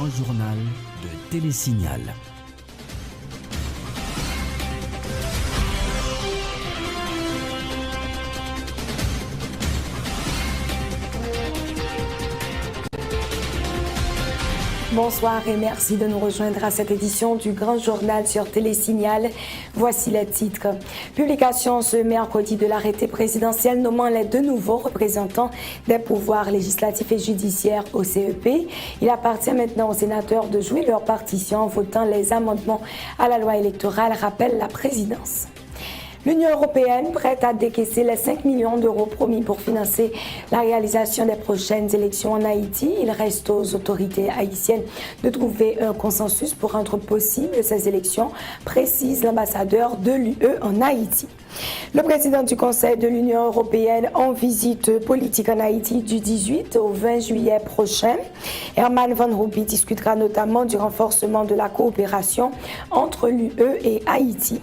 grand journal de Télésignal. Bonsoir et merci de nous rejoindre à cette édition du Grand Journal sur Télésignal. Voici les titres. Publication ce mercredi de l'arrêté présidentiel nommant les deux nouveaux représentants des pouvoirs législatifs et judiciaires au CEP. Il appartient maintenant aux sénateurs de jouer leur partition en votant les amendements à la loi électorale, rappelle la présidence. L'Union européenne prête à décaisser les 5 millions d'euros promis pour financer la réalisation des prochaines élections en Haïti. Il reste aux autorités haïtiennes de trouver un consensus pour rendre possible ces élections, précise l'ambassadeur de l'UE en Haïti. Le président du Conseil de l'Union européenne en visite politique en Haïti du 18 au 20 juillet prochain. Herman Van Rompuy discutera notamment du renforcement de la coopération entre l'UE et Haïti.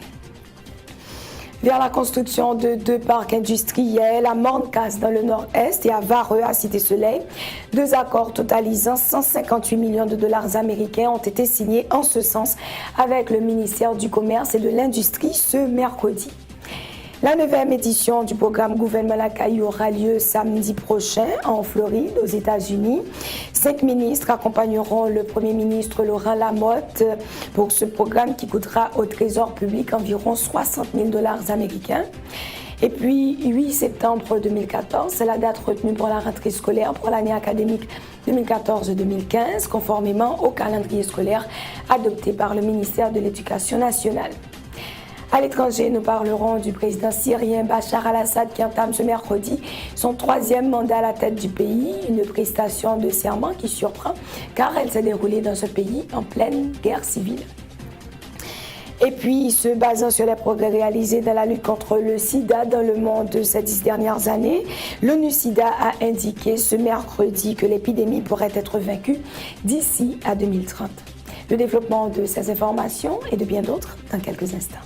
Vers la construction de 2 parcs industriels à Morne-Casse dans le nord-est et à Vareux à Cité-Soleil. 2 accords totalisant 158 millions de dollars américains ont été signés en ce sens avec le ministère du Commerce et de l'Industrie ce mercredi. La 9e édition du programme Gouvernement Lacaille aura lieu samedi prochain en Floride, aux États-Unis. 5 ministres accompagneront le Premier ministre Laurent Lamotte pour ce programme qui coûtera au Trésor public environ 60 000 dollars américains. Et puis, 8 septembre 2014, c'est la date retenue pour la rentrée scolaire pour l'année académique 2014-2015, conformément au calendrier scolaire adopté par le ministère de l'Éducation nationale. À l'étranger, nous parlerons du président syrien Bachar al-Assad qui entame ce mercredi son 3e mandat à la tête du pays, une prestation de serment qui surprend car elle s'est déroulée dans ce pays en pleine guerre civile. Et puis, se basant sur les progrès réalisés dans la lutte contre le sida dans le monde ces 10 dernières années, l'ONU-SIDA a indiqué ce mercredi que l'épidémie pourrait être vaincue d'ici à 2030. Le développement de ces informations et de bien d'autres dans quelques instants.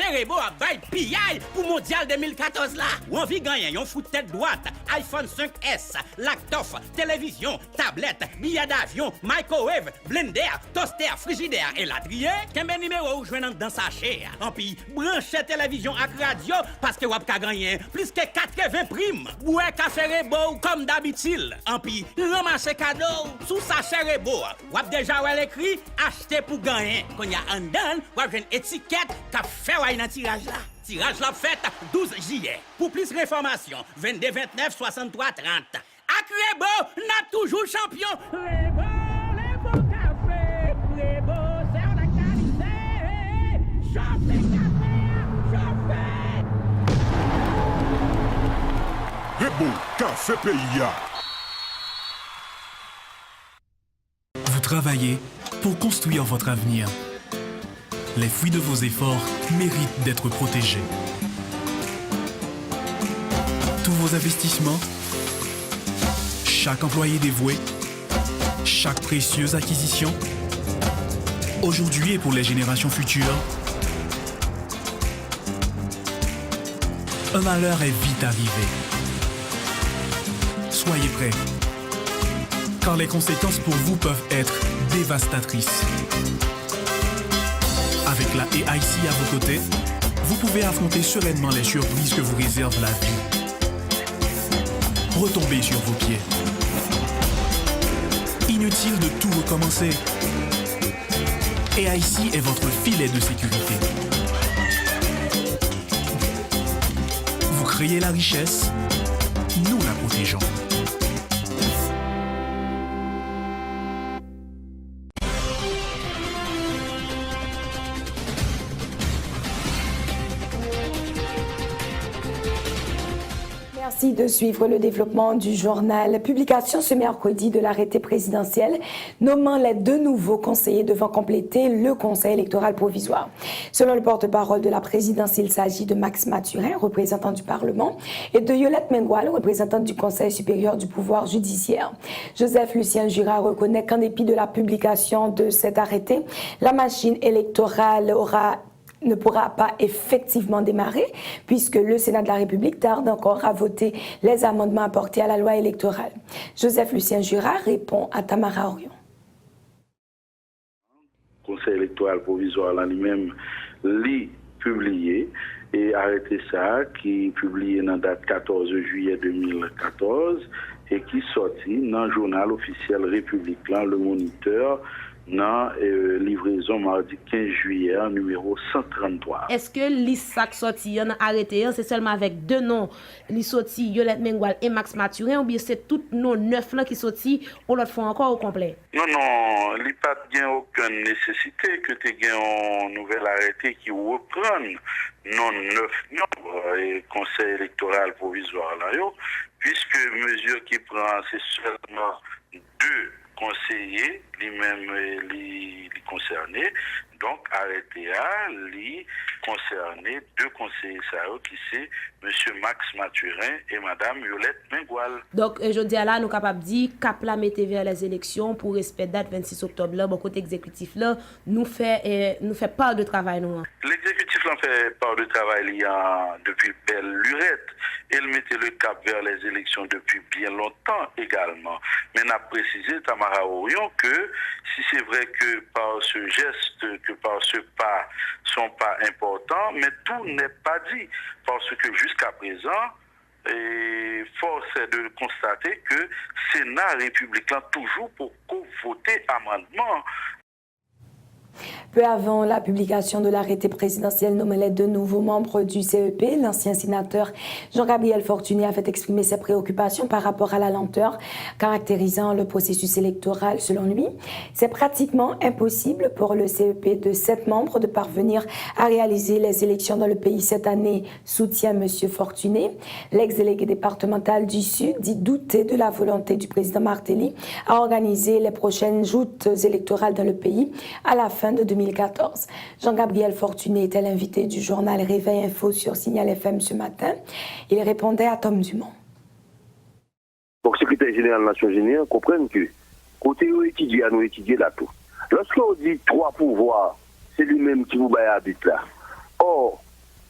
Rebo a bail pillage pour mondial 2014 là. Ou envie gagner un foot tête droite, iPhone 5S, laptop, télévision, tablette, billet d'avion, microwave, blender, toaster, frigidaire et latrier. Combien numéro ou joignant dans sa chair. En puis brancher télévision avec radio parce que wap ka gagner plus que 80 primes. Ouais café Rebo comme d'habitude. En puis ramasser cadeau sous sa chair Rebo. Wap déjà ouais l'écrit acheter pour gagner. Quand y a un dan, wap une étiquette qu'a fait dans tirage là. Tirage là fait 12 juillet. Pour plus d'informations, 22 29 63 30. Ak Rebo, n'a toujours champion. Rebo café. Rebo, c'est la qualité. Chauffez café, chauffez. Rebo, café PIA. Vous travaillez pour construire votre avenir. Les fruits de vos efforts méritent d'être protégés. Tous vos investissements, chaque employé dévoué, chaque précieuse acquisition, aujourd'hui et pour les générations futures, un malheur est vite arrivé. Soyez prêts, car les conséquences pour vous peuvent être dévastatrices. Avec la AIC à vos côtés, vous pouvez affronter sereinement les surprises que vous réserve la vie. Retombez sur vos pieds. Inutile de tout recommencer. AIC est votre filet de sécurité. Vous créez la richesse, nous la protégeons. Merci de suivre le développement du journal. Publication ce mercredi de l'arrêté présidentiel nommant les 2 nouveaux conseillers devant compléter le conseil électoral provisoire. Selon le porte-parole de la présidence, il s'agit de Max Mathurin, représentant du Parlement, et de Yolette Mengual, représentante du Conseil supérieur du pouvoir judiciaire. Joseph Lucien Girard reconnaît qu'en dépit de la publication de cet arrêté, la machine électorale ne pourra pas effectivement démarrer puisque le Sénat de la République tarde encore à voter les amendements apportés à la loi électorale. Joseph Lucien Girard répond à Tamara Orion. Le Conseil électoral provisoire là lui-même lit publié et arrêté ça qui publié dans date 14 juillet 2014 et qui sorti dans le journal officiel républicain Le Moniteur dans livraison mardi 15 juillet, numéro 133. Est-ce que l'ISAC sorti en arrêté, c'est seulement avec 2 noms, les sorti Yolette Mengual et Max Mathurin, ou bien c'est tous nos 9 là qui sorti, on l'autre fois encore au complet? Non, il n'y a pas aucune nécessité que tu aies un nouvel arrêté qui reprenne non 9 membres et conseil électoral provisoire là, puisque mesure qui prend, c'est seulement 2 conseillers, lui-même les concernés, donc arrêté à les concernés 2 conseillers qui c'est M. Max Mathurin et Mme Yolette Mengual. Donc je dis là, nous sommes capables de dire cap la mettez vers les élections pour respect date 26 octobre là, bon côté exécutif là, nous fait part de travail nous. L'exécutif là fait part de travail depuis belle lurette. Il mettait le cap vers les élections depuis bien longtemps également. Mais on a précisé, Tamara Orion, que si c'est vrai que par ce geste, que par ce pas, sont pas importants, mais tout n'est pas dit. Parce que jusqu'à présent, force est de constater que Sénat républicain toujours pour voter amendement. Peu avant la publication de l'arrêté présidentiel nommant les 2 nouveaux membres du CEP, l'ancien sénateur Jean-Gabriel Fortuné avait exprimé ses préoccupations par rapport à la lenteur caractérisant le processus électoral. Selon lui, c'est pratiquement impossible pour le CEP de 7 membres de parvenir à réaliser les élections dans le pays cette année, soutient M. Fortuné. L'ex-délégué départemental du Sud dit douter de la volonté du président Martelly à organiser les prochaines joutes électorales dans le pays à la fin de 2014. Jean-Gabriel Fortuné était l'invité du journal Réveil Info sur Signal FM ce matin. Il répondait à Tom Dumont. Donc, le secrétaire général des Nations Unies comprend que, côté où étudier, nous étudier là tout. Lorsqu'on dit 3 pouvoirs, c'est lui-même qui vous habite là. Or,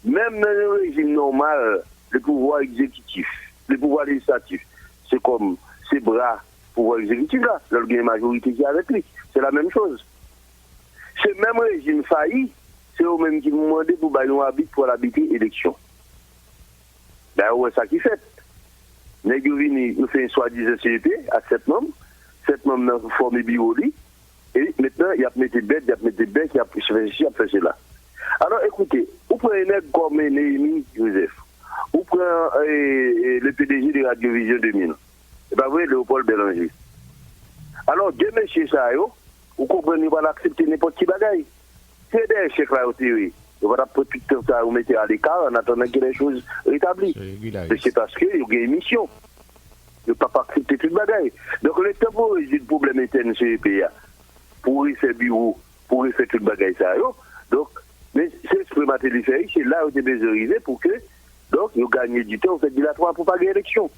même dans le régime normal, le pouvoir exécutif, le pouvoir législatif, c'est comme ses bras, pouvoir exécutif là, il y a une majorité qui est avec lui. C'est la même chose. Ce même régime failli, c'est eux-mêmes qui nous demandent pour bailler habiter pour l'habiter élection. Ben, ouais, ça qui fait. Nous fait un soi-disant CEP à 7 membres. 7 membres ont formé Bioli. Et maintenant, il y a mis des bêtes, il y a mis des bêtes, il y a fait ci, il y a fait cela. Alors, écoutez, vous prenez un comme Néhémie Joseph. Vous prenez le PDG de Radiovision 2000. Et bien, vous voyez, Léopold Bélanger. Alors, deux messieurs, ça, vous comprenez, vous allez accepter n'importe qui bagaille. C'est des chèques là, oui. Vous allez tout le temps vous mettre à l'écart en attendant que les choses rétablissent. C'est parce qu'il y a une mission. Vous ne pouvez pas accepter toute bagaille. Donc, le temps pour résoudre le problème interne sur les pays, pour faire bureau, pour faire toute bagaille, ça, donc, mais c'est ce que Matéli fait, c'est là où vous avez besoin pour que, donc, vous gagnez du temps, vous faites dilatoire pour pas gagner l'élection.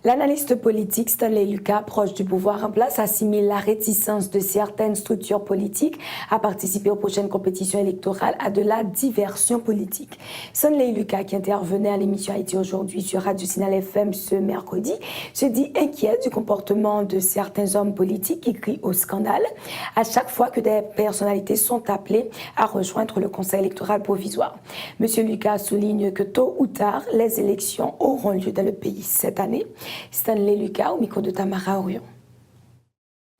L'analyste politique Stanley Lucas, proche du pouvoir en place, assimile la réticence de certaines structures politiques à participer aux prochaines compétitions électorales à de la diversion politique. Stanley Lucas, qui intervenait à l'émission Haïti aujourd'hui sur Radio Signal FM ce mercredi, se dit inquiet du comportement de certains hommes politiques qui crient au scandale à chaque fois que des personnalités sont appelées à rejoindre le Conseil électoral provisoire. Monsieur Lucas souligne que tôt ou tard, les élections auront lieu dans le pays cette année. Stanley Lucas au micro de Tamara Orion.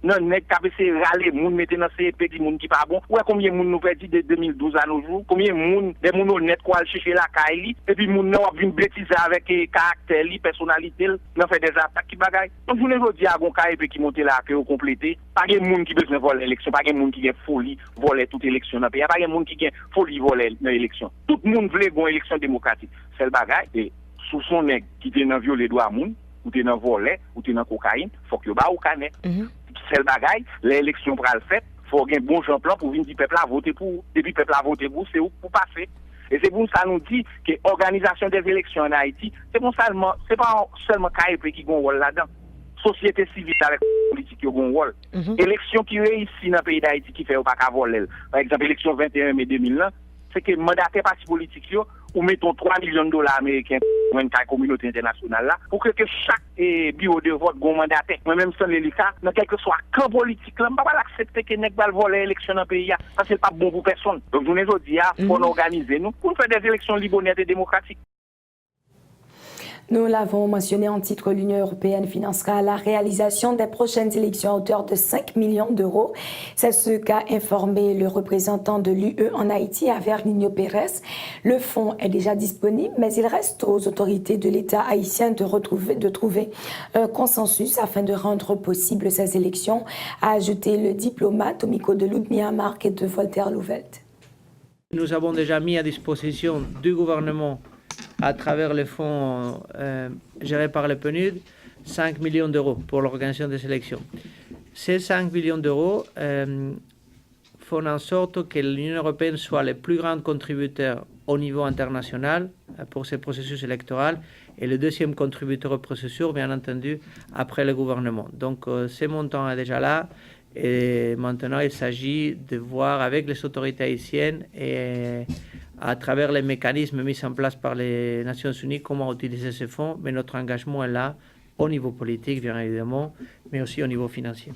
Non, n'est qu'à râler, moun mettez dans CEP qui moun qui pas bon. Ouais, combien moun nous perdu de 2012 à nos jours? Combien moun, des moun honnêtes quoi chercher la caille et puis moun n'a pas une bêtise avec caractère, personnalité, n'a fait des attaques qui bagaille. Donc vous ne vous dire à gon caille qui monter là que vous compléter, pas de moun qui besoin voler l'élection, pas de moun qui a folie voler toute élection dans pays, pas de moun qui a folie voler l'élection. Tout moun veut une élection démocratique. C'est le bagaille et sous son nèg qui était dans violer droit moun, ou t'es dans voler, ou t'es dans cocaïne, faut que ba ou canet. C'est le bagage, l'élection pral fait, faut gen bon plan pour venir dire peuple a voter pour, depuis peuple a voter pour, c'est où pour passer. Et c'est pour ça nous dit que l'organisation des élections en Haïti, c'est pas seulement KEP qui a un rôle là-dedans. Société civile avec politique qui a un rôle. Élection qui réussit dans le pays d'Haïti qui fait pas qu'à voler. Par exemple, l'élection 21 mai 2000, c'est que mandataire parti politique ou mettons 3 millions de dollars américains pour une communauté internationale là, pour que chaque bureau de vote gon mandataire. Moi-même sans l'Élika, dans quel que soit camp politique là, je ne peux pas accepter que nèg va voler l'élection dans le pays là, parce que c'est pas bon pour personne. Donc nous les dis faut organiser nous pour faire des élections libres, honnêtes et démocratiques. Nous l'avons mentionné en titre, l'Union européenne financera la réalisation des prochaines élections à hauteur de 5 millions d'euros. C'est ce qu'a informé le représentant de l'UE en Haïti, Averninio Pérez. Le fonds est déjà disponible, mais il reste aux autorités de l'État haïtien de trouver un consensus afin de rendre possible ces élections, a ajouté le diplomate au micro de Ludmilla Marc et de Voltaire Louvelt. Nous avons déjà mis à disposition du gouvernement à travers les fonds gérés par le PNUD, 5 millions d'euros pour l'organisation des élections. Ces 5 millions d'euros font en sorte que l'Union européenne soit le plus grand contributeur au niveau international pour ces processus électoraux et le deuxième contributeur au processus, bien entendu, après le gouvernement. Donc, ce montant est déjà là. Et maintenant, il s'agit de voir avec les autorités haïtiennes et à travers les mécanismes mis en place par les Nations Unies comment utiliser ces fonds. Mais notre engagement est là, au niveau politique, bien évidemment, mais aussi au niveau financier.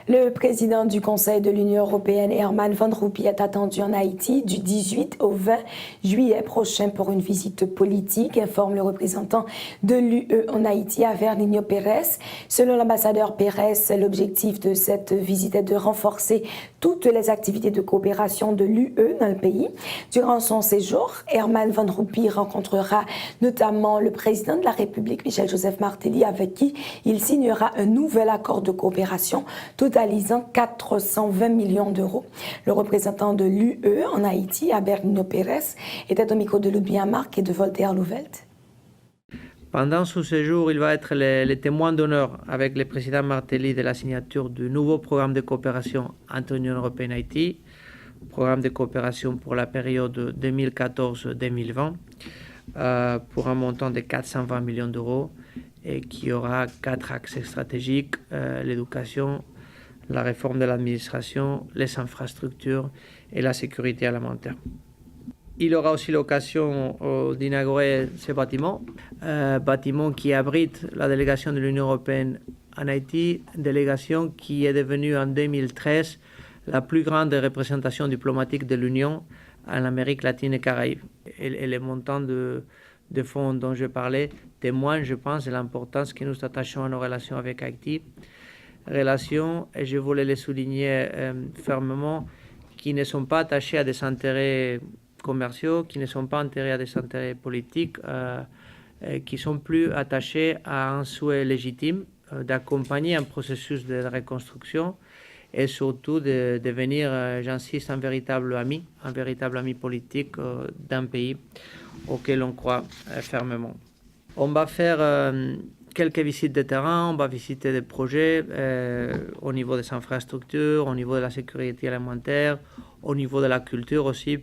Le président du Conseil de l'Union européenne, Herman Van Rompuy, est attendu en Haïti du 18 au 20 juillet prochain pour une visite politique, informe le représentant de l'UE en Haïti, Averninio Pérez. Selon l'ambassadeur Pérez, l'objectif de cette visite est de renforcer toutes les activités de coopération de l'UE dans le pays. Durant son séjour, Herman Van Rompuy rencontrera notamment le président de la République, Michel-Joseph Martelly, avec qui il signera un nouvel accord de coopération totalisant 420 millions d'euros. Le représentant de l'UE en Haïti, Averninio Pérez, était au micro de Ludmilla Marc et de Voltaire Louvelt. Pendant ce séjour, il va être le témoin d'honneur avec le président Martelly de la signature du nouveau programme de coopération entre l'Union européenne et Haïti, programme de coopération pour la période 2014-2020, pour un montant de 420 millions d'euros et qui aura 4 axes stratégiques, l'éducation, la réforme de l'administration, les infrastructures et la sécurité alimentaire. Il aura aussi l'occasion d'inaugurer ce bâtiment qui abrite la délégation de l'Union européenne en Haïti, délégation qui est devenue en 2013 la plus grande représentation diplomatique de l'Union en Amérique latine et Caraïbes. Et le montant de fonds dont je parlais témoigne, je pense, de l'importance que nous attachons à nos relations avec Haïti. Relations, et je voulais les souligner fermement, qui ne sont pas attachées à des intérêts commerciaux, qui ne sont pas attachés à des intérêts politiques, qui sont plus attachés à un souhait légitime d'accompagner un processus de reconstruction et surtout de devenir, j'insiste, un véritable ami politique d'un pays auquel on croit fermement. On va faire quelques visites de terrain, on va visiter des projets au niveau des infrastructures, au niveau de la sécurité alimentaire, au niveau de la culture aussi.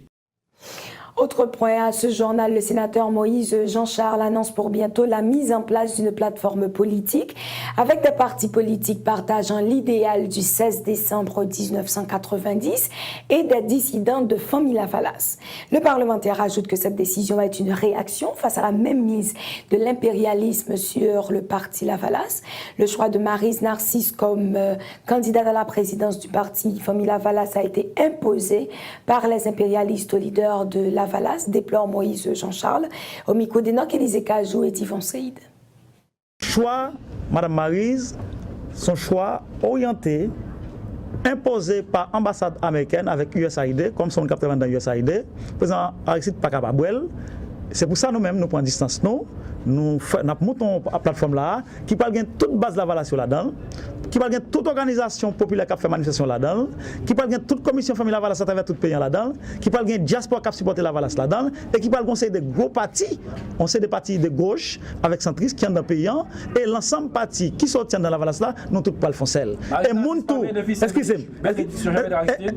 Autre point à ce journal, le sénateur Moïse Jean-Charles annonce pour bientôt la mise en place d'une plateforme politique avec des partis politiques partageant l'idéal du 16 décembre 1990 et des dissidents de Famille Lavalas. Le parlementaire ajoute que cette décision est une réaction face à la même mise de l'impérialisme sur le parti Lavalas. Le choix de Maryse Narcisse comme candidate à la présidence du parti Famille Lavalas a été imposé par les impérialistes leaders de Lavalas, déplore Moïse Jean-Charles, au micro d'Enoch Élisée Kajou et d'Yvon Seyd. Choix, Mme Maryse, son choix orienté, imposé par l'ambassade américaine avec USAID, comme son capitaine dans USAID, le président Aristide Pakababouel. C'est pour ça nous-mêmes, nous prenons distance, nous, nous montons la plateforme là, qui parle de toute base de la valation là-dedans, qui parle de toute organisation populaire qui a fait manifestation là-dedans, qui parle de toute commission familiale Valas à travers tout le pays là-dedans, qui parle de diaspora qui a supporté la Valas là-dedans, et qui parle de gros partis, on sait des partis de gauche avec centristes qui sont dans le pays, et l'ensemble partis qui sont dans la Valas là, nous tous parlons foncel. Et Mountou,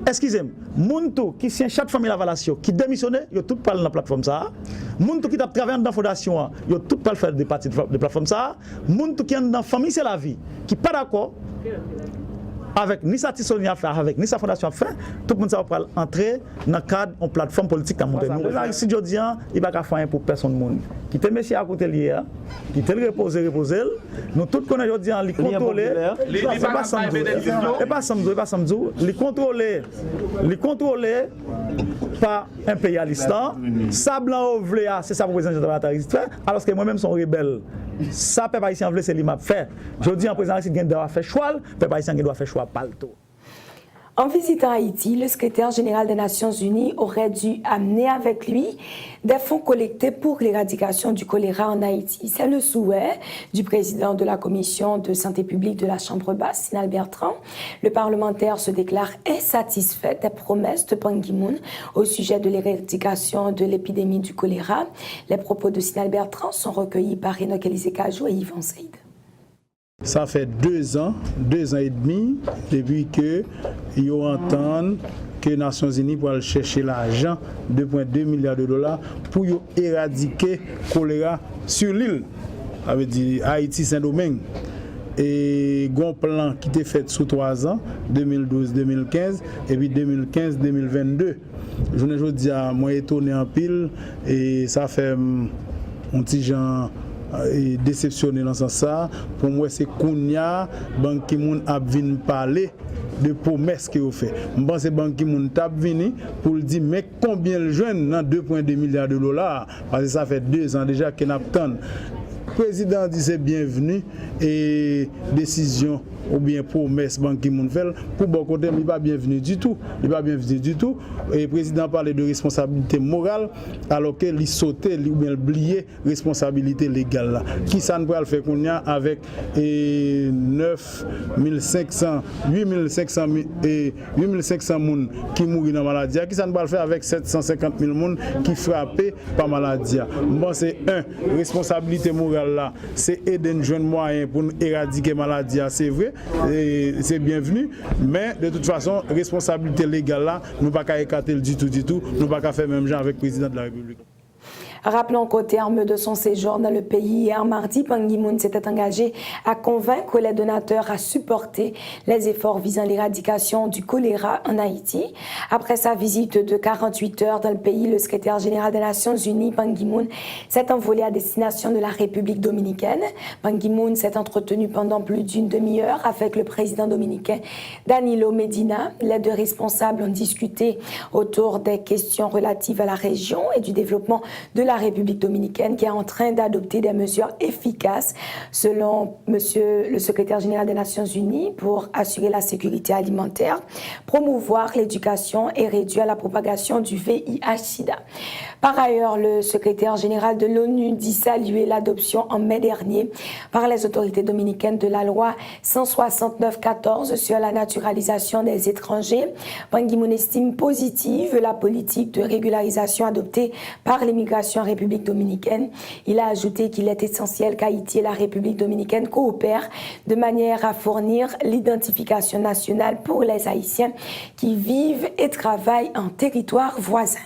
excusez-moi, Mountou qui est chaque famille la Valas qui démissionne, ils tous parlent dans la plateforme ça. Mountou qui a travaillé dans la fondation, ils tous parlent faire des partis de plateforme ça. Mountou qui est dans la famille c'est la vie, qui pas d'accord avec ni sa Tissoni à faire, avec ni sa fondation à faire, tout le monde va entrer dans le cadre d'une plateforme politique à monter. Nous, si je dis, il n'y a pas de faire pour personne du monde. Qui te met à côté hier, qui te reposer, nous tous connaissons aujourd'hui, les contrôler, les contrôler par impérialiste. Ça blanc au vlé, c'est ça pour le président de alors que moi-même sont rebelles. Ça, peuple haïtien veut, c'est lui m'a fait. Je dis en président, si il doit faire choix, peuple haïtien doit faire choix pas le tout. En visitant Haïti, le secrétaire général des Nations Unies aurait dû amener avec lui des fonds collectés pour l'éradication du choléra en Haïti. C'est le souhait du président de la Commission de santé publique de la Chambre basse, Sinal Bertrand. Le parlementaire se déclare insatisfait des promesses de Ban Ki-moon au sujet de l'éradication de l'épidémie du choléra. Les propos de Sinal Bertrand sont recueillis par Enoch Élisée Kajou et Yvan Saïd. Ça fait 2 ans et demi, depuis que ils entendent que les Nations Unies pour aller chercher l'argent, 2,2 milliards de dollars, pour éradiquer le choléra sur l'île, avec Haïti Saint-Domingue. Et un plan qui était fait sous 3 ans, 2012-2015, et puis 2015-2022. Je ne dis pas, moi étonné en pile, et ça fait un petit genre et déceptionné dans ce sens. Pour moi, c'est Kounia, Ban Ki-moon a venu parler de promesses qu'il a fait. Je pense que Ban Ki-moon a venu pour dire mais combien le jeune dans 2,2 milliards de dollars, parce que ça fait 2 ans déjà qu'il a attendu. Le président dit c'est bienvenu et décision ou bien promesse Ban Ki-moon fait pour bon côté il n'est pas bienvenu du tout. Il n'est pas bienvenu du tout. Et le président parlait de responsabilité morale alors qu'il sautait ou bien oublié responsabilité légale là. Qui ça ne peut le faire qu'on y a avec 8500 moun qui mourent dans la maladie. Qui ça ne peut le faire avec 750 000 moun qui frappés par maladie. Bon c'est responsabilité morale là, c'est aider un jeune moyen pour éradiquer la maladie, c'est vrai. C'est bienvenu, mais de toute façon, responsabilité légale là, nous ne pouvons pas écarter du tout, nous ne pouvons pas faire même genre avec le président de la République. Rappelons qu'au terme de son séjour dans le pays hier mardi, Ban Ki-moon s'était engagé à convaincre les donateurs à supporter les efforts visant l'éradication du choléra en Haïti. Après sa visite de 48 heures dans le pays, le secrétaire général des Nations Unies, Ban Ki-moon, s'est envolé à destination de la République dominicaine. Ban Ki-moon s'est entretenu pendant plus d'une demi-heure avec le président dominicain Danilo Medina. Les 2 responsables ont discuté autour des questions relatives à la région et du développement de la République dominicaine qui est en train d'adopter des mesures efficaces, selon monsieur le secrétaire général des Nations Unies, pour assurer la sécurité alimentaire, promouvoir l'éducation et réduire la propagation du VIH-Sida. Par ailleurs, le secrétaire général de l'ONU dit saluer l'adoption en mai dernier par les autorités dominicaines de la loi 169/14 sur la naturalisation des étrangers. Ban Ki-moon estime positive la politique de régularisation adoptée par l'immigration en République dominicaine. Il a ajouté qu'il est essentiel qu'Haïti et la République dominicaine coopèrent de manière à fournir l'identification nationale pour les Haïtiens qui vivent et travaillent en territoire voisin.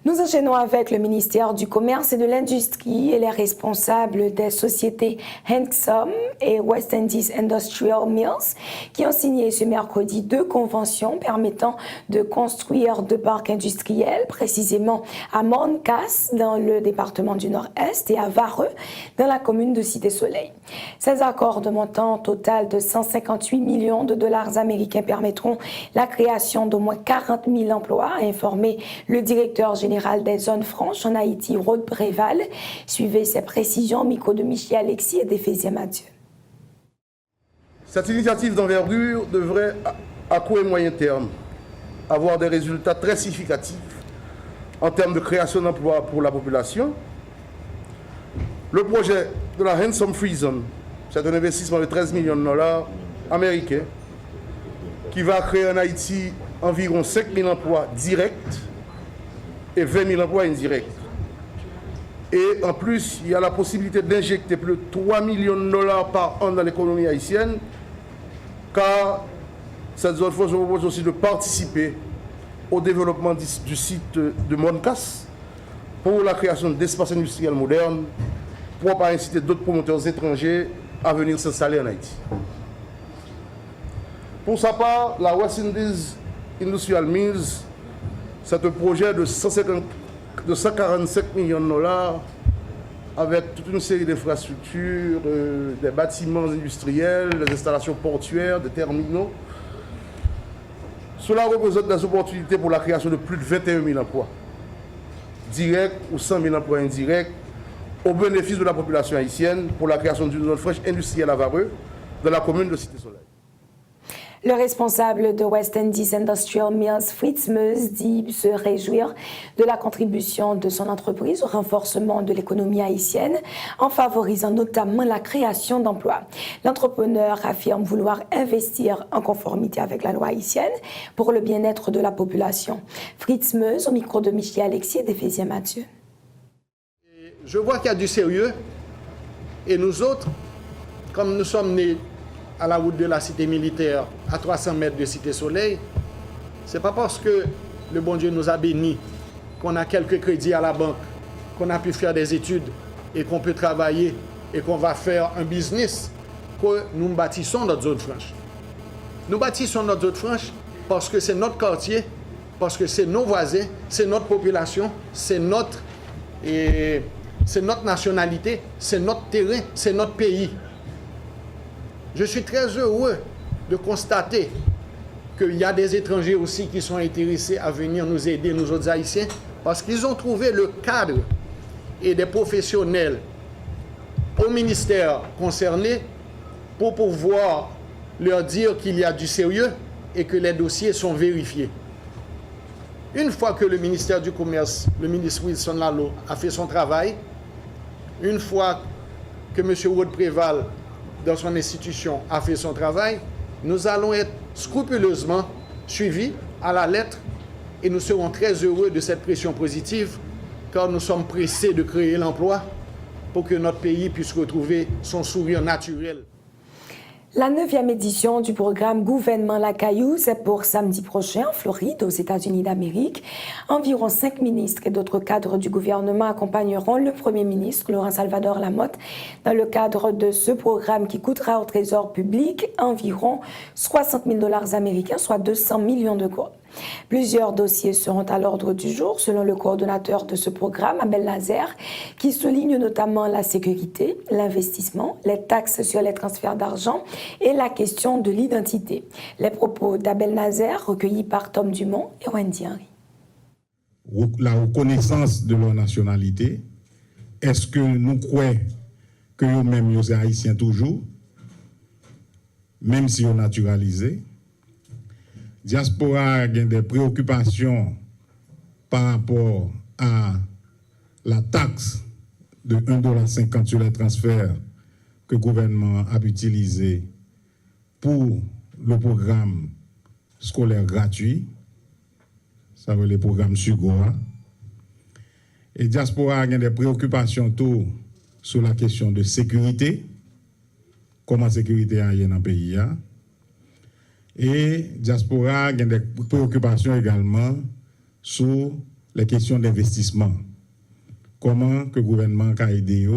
Nous enchaînons avec le ministère du Commerce et de l'Industrie et les responsables des sociétés Handsome et West Indies Industrial Mills qui ont signé ce mercredi 2 conventions permettant de construire 2 parcs industriels, précisément à Moncas dans le département du Nord-Est et à Vareux dans la commune de Cité-Soleil. Ces accords de montant total de 158 millions de dollars américains permettront la création d'au moins 40 000 emplois, a informé le directeur général des zones franches en Haïti, Rod Préval. Suivez ces précisions au micro de Michel Alexis et d'Éphésiens Mathieu. Cette initiative d'envergure devrait, à court et moyen terme, avoir des résultats très significatifs en termes de création d'emplois pour la population Le projet de la Handsome Free Zone, c'est un investissement de 13 millions de dollars américains qui va créer en Haïti environ 5 000 emplois directs et 20 000 emplois indirects. Et en plus, il y a la possibilité d'injecter plus de 3 millions de dollars par an dans l'économie haïtienne, car cette zone franche propose aussi de participer au développement du site de Moncas pour la création d'espaces industriels modernes, pour pas inciter d'autres promoteurs étrangers à venir s'installer en Haïti. Pour sa part, la West Indies Industrial Mills, c'est un projet de 145 millions de dollars avec toute une série d'infrastructures, des bâtiments industriels, des installations portuaires, des terminaux. Cela représente des opportunités pour la création de plus de 21 000 emplois, directs ou 100 000 emplois indirects, au bénéfice de la population haïtienne pour la création d'une zone franche industrielle à Vareux dans la commune de Cité-Soleil. Le responsable de West Indies Industrial Mills, Fritz Meuse, dit se réjouir de la contribution de son entreprise au renforcement de l'économie haïtienne en favorisant notamment la création d'emplois. L'entrepreneur affirme vouloir investir en conformité avec la loi haïtienne pour le bien-être de la population. Fritz Meuse, au micro de Michel Alexis et d'Éphésiens Mathieu. Je vois qu'il y a du sérieux et nous autres, comme nous sommes nés à la route de la cité militaire, à 300 mètres de Cité-Soleil, c'est pas parce que le bon Dieu nous a bénis, qu'on a quelques crédits à la banque, qu'on a pu faire des études et qu'on peut travailler et qu'on va faire un business que nous bâtissons notre zone franche. Nous bâtissons notre zone franche parce que c'est notre quartier, parce que c'est nos voisins, c'est notre population, c'est notre nationalité, c'est notre terrain, c'est notre pays. Je suis très heureux de constater qu'il y a des étrangers aussi qui sont intéressés à venir nous aider, nous autres Haïtiens, parce qu'ils ont trouvé le cadre et des professionnels au ministère concerné pour pouvoir leur dire qu'il y a du sérieux et que les dossiers sont vérifiés. Une fois que le ministère du Commerce, le ministre Wilson Lalo, a fait son travail, une fois que M. Rod Préval, dans son institution, a fait son travail, nous allons être scrupuleusement suivis à la lettre et nous serons très heureux de cette pression positive car nous sommes pressés de créer l'emploi pour que notre pays puisse retrouver son sourire naturel. La 9e édition du programme Gouvernement La Caillou, c'est pour samedi prochain en Floride, aux États-Unis d'Amérique. Environ 5 ministres et d'autres cadres du gouvernement accompagneront le Premier ministre, Laurent Salvador Lamotte, dans le cadre de ce programme qui coûtera au Trésor public environ 60 000 $ américains, soit 200 millions de $. Plusieurs dossiers seront à l'ordre du jour, selon le coordonnateur de ce programme, Abel Nazaire, qui souligne notamment la sécurité, l'investissement, les taxes sur les transferts d'argent et la question de l'identité. Les propos d'Abel Nazaire, recueillis par Tom Dumont et Wendy Henry. La reconnaissance de leur nationalité, est-ce que nous croyons que nous-mêmes, nous sommes haïtiens toujours, même si on naturalisé? Diaspora a des préoccupations par rapport à la taxe de 1,50 $ sur les transferts que le gouvernement a utilisé pour le programme scolaire gratuit, ça veut dire le programme SUGOA. Et Diaspora a des préoccupations tout sur la question de sécurité, comment la sécurité a dans le pays. Et Diaspora a des préoccupations également sur les questions d'investissement. Comment que le gouvernement a aidé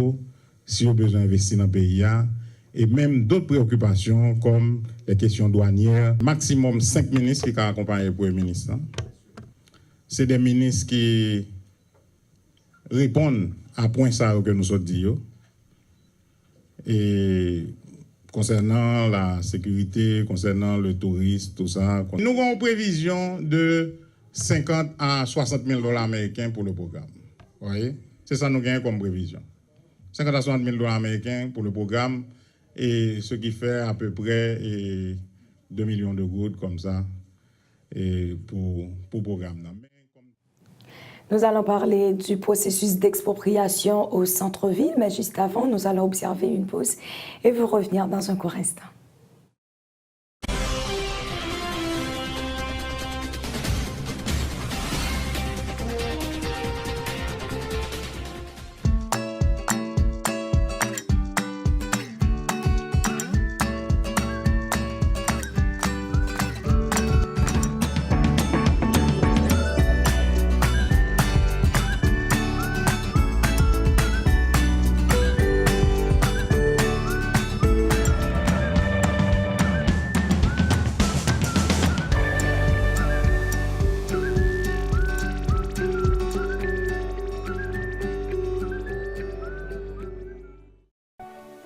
si on a besoin d'investir dans le pays. Et même d'autres préoccupations comme les questions douanières. Maximum 5 ministres qui accompagnent le Premier ministre. C'est des ministres qui répondent à point ça que nous sommes dit. Et concernant la sécurité, concernant le tourisme, tout ça. Nous avons une prévision de 50 à 60 000 $ américains pour le programme. Vous voyez? C'est ça que nous gagnons comme prévision. 50 à 60 000 $ américains pour le programme, et ce qui fait à peu près 2 millions de gouttes comme ça et pour le programme. Nous allons parler du processus d'expropriation au centre-ville, mais juste avant, nous allons observer une pause et vous revenir dans un court instant.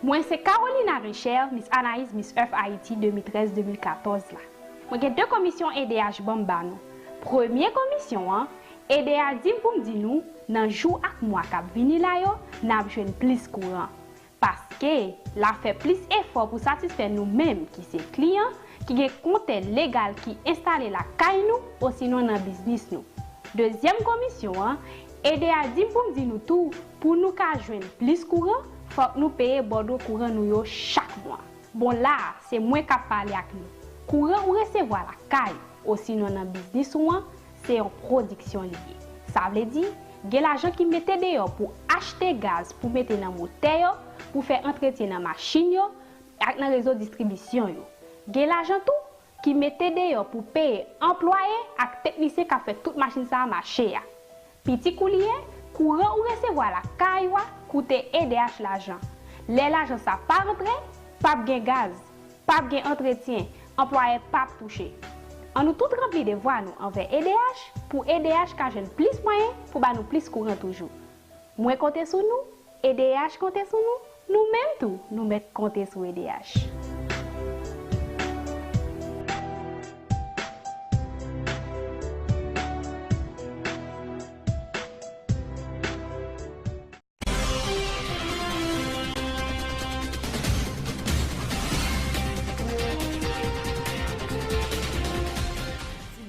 Moi, c'est Carolina Richel, Miss Anaïs, Miss Earth Haïti 2013-2014. Moi, j'ai deux commissions EDH Bambano. Première commission, EDH dit pour me dire nous, dans le jour ak mois k'ap vini la yo, n'a besoin plus courant. Parce que la fait plus effort pour satisfaire nous-mêmes qui c'est clients, qui ont compte légal qui installé la caille nous, ou sinon dans le business nous. Deuxième commission, EDH dit pour me dire nous tout, pour nous qu'à joindre plus courant, faut que nous payer bordeaux courant nous chaque mois. Bon là, c'est moi qui parle avec nous. Courant ou recevoir la caille, ou sinon dans le business c'est en production liée. Ça veut dire, il y a l'argent qui mettait dehors pour acheter gaz, pour mettre dans le moteur, pour faire entretien dans la machine, et dans le réseau de distribution. Il y a l'argent tout qui mettait dehors pour payer employés et techniciens qui fait toute machine ça marcher. Petit coulier, courant ou recevoir la caille, coûte EDH l'argent. L'argent ça pas rentré, pas de gaz, pas de entretien, employé pas touché. On nous tout rempli de voix nous envers EDH pour EDH qui a plus moyens pour nous plus courant toujours. Moi compter sur nous, EDH compter sur nous, nous-mêmes tout, nous mettons compter sur EDH.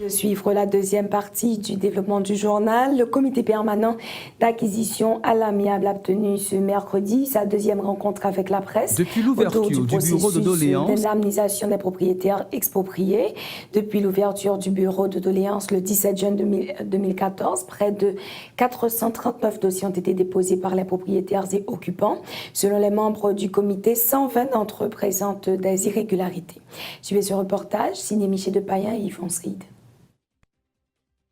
De suivre la deuxième partie du développement du journal, le comité permanent d'acquisition à l'amiable a tenu ce mercredi sa deuxième rencontre avec la presse. Depuis l'ouverture du bureau de doléances, l'indemnisation des propriétaires expropriés. Depuis l'ouverture du bureau de doléances le 17 juin 2014, près de 439 dossiers ont été déposés par les propriétaires et occupants. Selon les membres du comité, 120 d'entre eux présentent des irrégularités. Suivez ce reportage, signé Michel Depayen et Yves Onsride.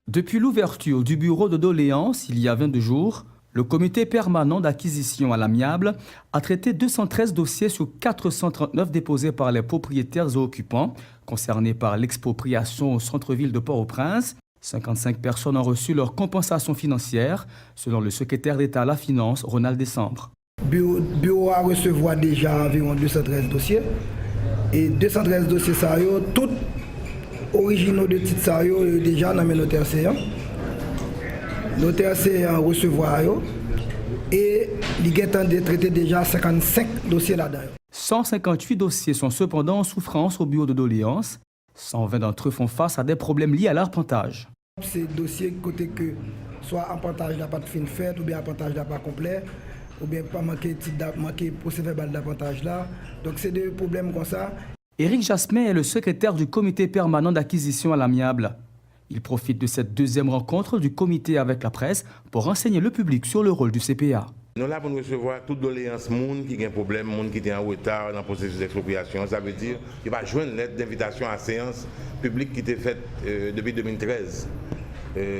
Depuis l'ouverture du bureau de doléances, il y a 22 jours, le comité permanent d'acquisition à l'amiable a traité 213 dossiers sur 439 déposés par les propriétaires et occupants concernés par l'expropriation au centre-ville de Port-au-Prince. 55 personnes ont reçu leur compensation financière, selon le secrétaire d'État à la Finance, Ronald Décembre. Le bureau a recevoir déjà environ 213 dossiers. Et 213 dossiers, ça y est, toutes originaux de titre ça déjà dans le notaire CA. Notaire CA recevoir et il est en de traiter déjà 55 dossiers là-dedans. 158 dossiers sont cependant en souffrance au bureau de doléances. 120 d'entre eux font face à des problèmes liés à l'arpentage. Ces dossiers côté que soit arpentage n'a pas de fin faite ou bien arpentage n'a pas complet ou bien pas manquer procès-verbal d'arpentage là. Donc c'est des problèmes comme ça. Éric Jasmin est le secrétaire du comité permanent d'acquisition à l'amiable. Il profite de cette deuxième rencontre du comité avec la presse pour renseigner le public sur le rôle du CPA. Nous là pour nous recevoir toute doléance monde qui a un problème, monde qui est en retard dans le processus d'expropriation. Ça veut dire qu'il va joindre une lettre d'invitation à séance publique qui était faite depuis 2013.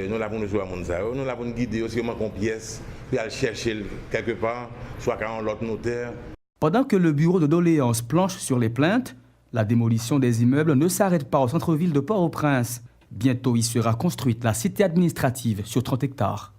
Nous là pour nous recevoir monde ça. Nous là pour nous guider aussi comment qu'on pièce, puis aller chercher quelque part, soit quand l'autre notaire. Pendant que le bureau de doléances planche sur les plaintes, la démolition des immeubles ne s'arrête pas au centre-ville de Port-au-Prince. Bientôt, il sera construite la cité administrative sur 30 hectares.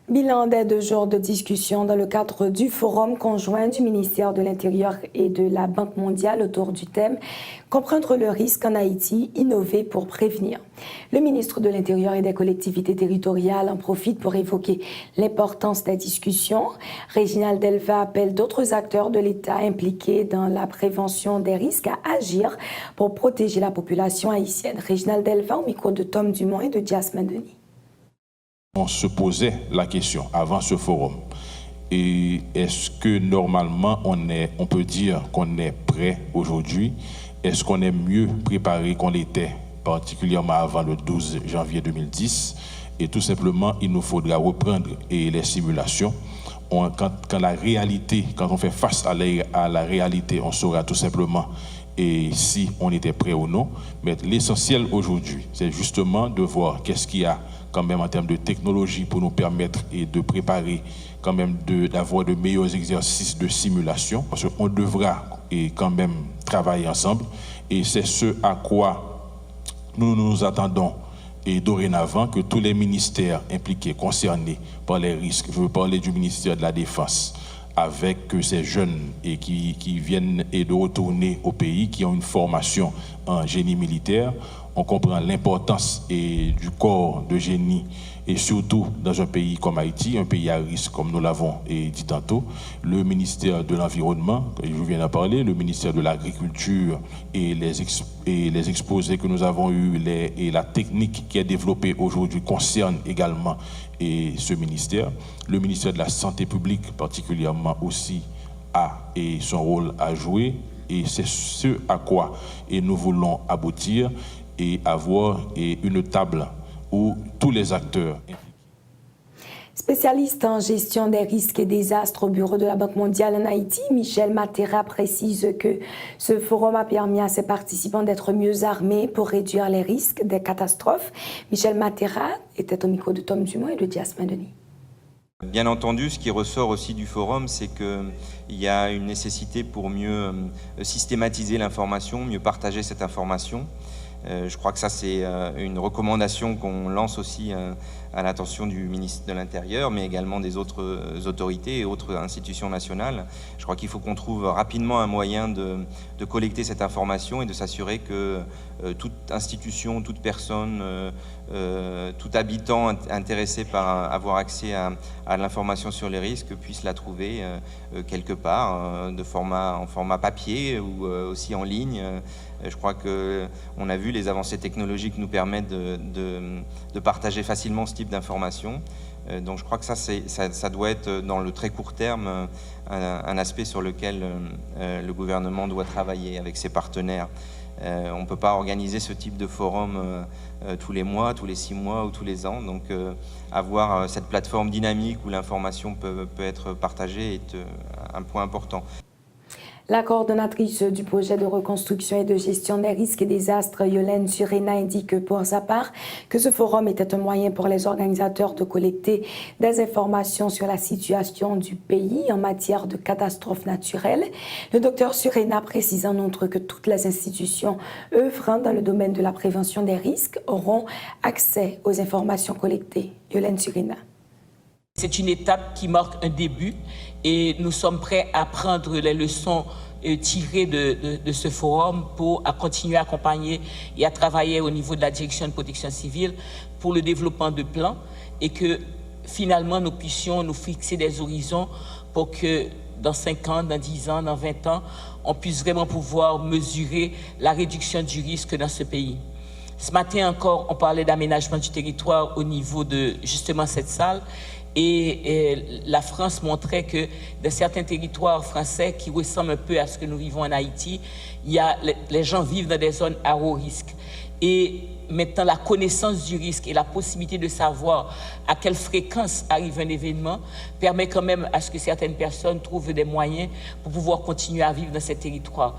Bilan des 2 jours de discussion dans le cadre du forum conjoint du ministère de l'Intérieur et de la Banque mondiale autour du thème « Comprendre le risque en Haïti, innover pour prévenir ». Le ministre de l'Intérieur et des collectivités territoriales en profite pour évoquer l'importance des discussions. Réginald Delva appelle d'autres acteurs de l'État impliqués dans la prévention des risques à agir pour protéger la population haïtienne. Réginald Delva au micro de Tom Dumont et de Jasmine Denis. On se posait la question avant ce forum. Et est-ce que normalement on peut dire qu'on est prêt aujourd'hui? Est-ce qu'on est mieux préparé qu'on l'était, particulièrement avant le 12 janvier 2010? Et tout simplement, il nous faudra reprendre les simulations. Quand la réalité, quand on fait face à la réalité, on saura tout simplement si on était prêt ou non. Mais l'essentiel aujourd'hui, c'est justement de voir qu'est-ce qu'il y a quand même en termes de technologie pour nous permettre et de préparer quand même d'avoir de meilleurs exercices de simulation, parce qu'on devra quand même travailler ensemble, et c'est ce à quoi nous nous attendons et dorénavant que tous les ministères impliqués, concernés par les risques, je veux parler du ministère de la Défense, avec ces jeunes et qui viennent de retourner au pays, qui ont une formation en génie militaire. On comprend l'importance du corps de génie, et surtout dans un pays comme Haïti, un pays à risque comme nous l'avons dit tantôt. Le ministère de l'Environnement, je viens d'en parler, le ministère de l'Agriculture et les exposés que nous avons eus et la technique qui est développée aujourd'hui concerne également ce ministère. Le ministère de la Santé publique particulièrement aussi a son rôle à jouer, et c'est ce à quoi nous voulons aboutir et avoir une table où tous les acteurs. Spécialiste en gestion des risques et désastres au bureau de la Banque mondiale en Haïti, Michel Matera précise que ce forum a permis à ses participants d'être mieux armés pour réduire les risques des catastrophes. Michel Matera était au micro de Tom Dumont et de Jasmine Denis. Bien entendu, ce qui ressort aussi du forum, c'est qu'il y a une nécessité pour mieux systématiser l'information, mieux partager cette information. Je crois que ça, c'est une recommandation qu'on lance aussi à l'attention du ministre de l'Intérieur, mais également des autres autorités et autres institutions nationales. Je crois qu'il faut qu'on trouve rapidement un moyen de collecter cette information et de s'assurer que toute institution, toute personne, tout habitant intéressé par avoir accès à l'information sur les risques puisse la trouver quelque part, en format papier ou aussi en ligne. Je crois qu'on a vu les avancées technologiques nous permettent de partager facilement ce type d'informations. Donc je crois que ça doit être dans le très court terme un aspect sur lequel le gouvernement doit travailler avec ses partenaires. On ne peut pas organiser ce type de forum tous les mois, tous les 6 mois ou tous les ans. Donc avoir cette plateforme dynamique où l'information peut être partagée est un point important. La coordonnatrice du projet de reconstruction et de gestion des risques et désastres, Yolène Surena, indique pour sa part que ce forum était un moyen pour les organisateurs de collecter des informations sur la situation du pays en matière de catastrophes naturelles. Le docteur Surena précise en outre que toutes les institutions œuvrant dans le domaine de la prévention des risques auront accès aux informations collectées. Yolène Surena. C'est une étape qui marque un début et nous sommes prêts à prendre les leçons tirées de ce forum pour continuer à accompagner et à travailler au niveau de la direction de protection civile pour le développement de plans et que finalement nous puissions nous fixer des horizons pour que dans 5 ans, dans 10 ans, dans 20 ans, on puisse vraiment pouvoir mesurer la réduction du risque dans ce pays. Ce matin encore, on parlait d'aménagement du territoire au niveau de justement cette salle. Et la France montrait que dans certains territoires français qui ressemblent un peu à ce que nous vivons en Haïti, les gens vivent dans des zones à haut risque. Et maintenant, la connaissance du risque et la possibilité de savoir à quelle fréquence arrive un événement permet quand même à ce que certaines personnes trouvent des moyens pour pouvoir continuer à vivre dans ces territoires.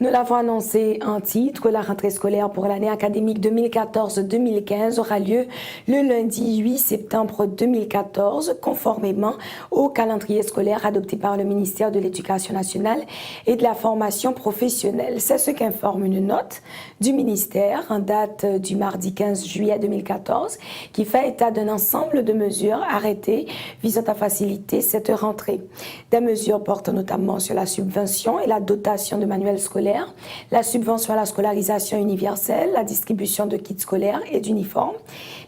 Nous l'avons annoncé en titre, la rentrée scolaire pour l'année académique 2014-2015 aura lieu le lundi 8 septembre 2014, conformément au calendrier scolaire adopté par le ministère de l'Éducation nationale et de la formation professionnelle. C'est ce qu'informe une note du ministère en date du mardi 15 juillet 2014 qui fait état d'un ensemble de mesures arrêtées visant à faciliter cette rentrée. Des mesures portent notamment sur la subvention et la dotation de manuels scolaires, la subvention à la scolarisation universelle, la distribution de kits scolaires et d'uniformes,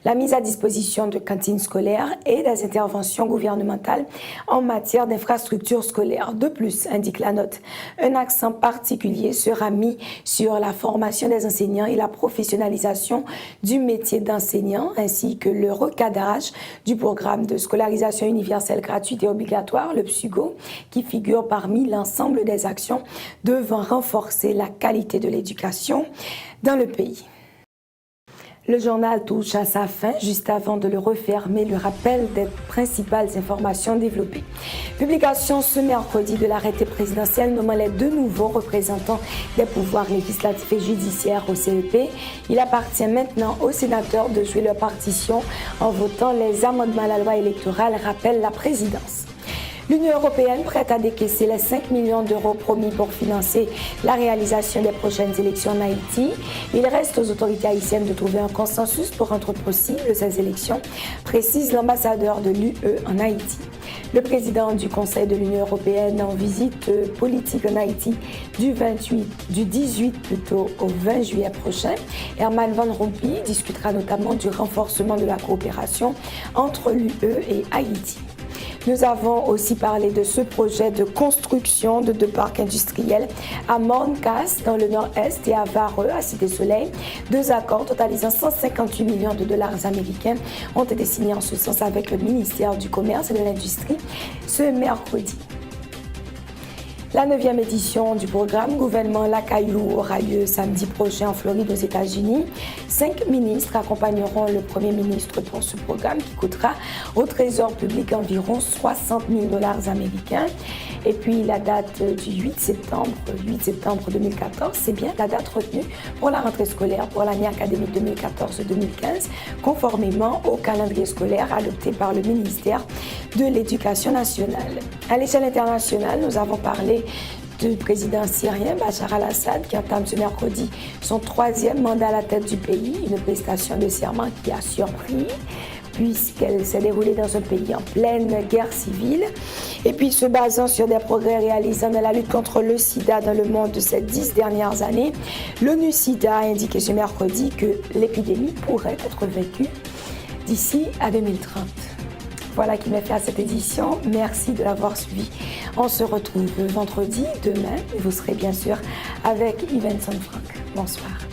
la mise à disposition de cantines scolaires et des interventions gouvernementales en matière d'infrastructures scolaires. De plus, indique la note, un accent particulier sera mis sur la formation des enseignants et la professionnalisation du métier d'enseignant, ainsi que le recadrage du programme de scolarisation universelle gratuite et obligatoire, le PSUGO, qui figure parmi l'ensemble des actions devant renforcer la qualité de l'éducation dans le pays. Le journal touche à sa fin. Juste avant de le refermer, le rappel des principales informations développées. Publication ce mercredi de l'arrêté présidentiel nommant les 2 nouveaux représentants des pouvoirs législatifs et judiciaires au CEP. Il appartient maintenant aux sénateurs de jouer leur partition en votant les amendements à la loi électorale, rappelle la présidence. L'Union européenne prête à décaisser les 5 millions d'euros promis pour financer la réalisation des prochaines élections en Haïti. Il reste aux autorités haïtiennes de trouver un consensus pour rendre possible ces élections, précise l'ambassadeur de l'UE en Haïti. Le président du Conseil de l'Union européenne en visite politique en Haïti du 18 au 20 juillet prochain, Herman Van Rompuy discutera notamment du renforcement de la coopération entre l'UE et Haïti. Nous avons aussi parlé de ce projet de construction de 2 parcs industriels à Morncas dans le nord-est et à Vareux à Cité-Soleil. 2 accords totalisant 158 millions de dollars américains ont été signés en ce sens avec le ministère du Commerce et de l'Industrie ce mercredi. La 9e édition du programme Gouvernement Lacaillou aura lieu samedi prochain en Floride aux États-Unis. 5 ministres accompagneront le Premier ministre pour ce programme qui coûtera au Trésor public environ 60 000 dollars américains. Et puis la date du 8 septembre 2014, c'est bien la date retenue pour la rentrée scolaire pour l'année académique 2014-2015, conformément au calendrier scolaire adopté par le ministère de l'Éducation nationale. À l'échelle internationale, nous avons parlé du président syrien Bachar al-Assad qui entame ce mercredi son 3e mandat à la tête du pays, une prestation de serment qui a surpris puisqu'elle s'est déroulée dans un pays en pleine guerre civile. Et puis, se basant sur des progrès réalisés dans la lutte contre le sida dans le monde de ces 10 dernières années, l'ONU-SIDA a indiqué ce mercredi que l'épidémie pourrait être vaincue d'ici à 2030. Voilà qui m'a fait à cette édition. Merci de l'avoir suivi. On se retrouve vendredi, demain. Vous serez bien sûr avec Yvan Sonfranck. Bonsoir.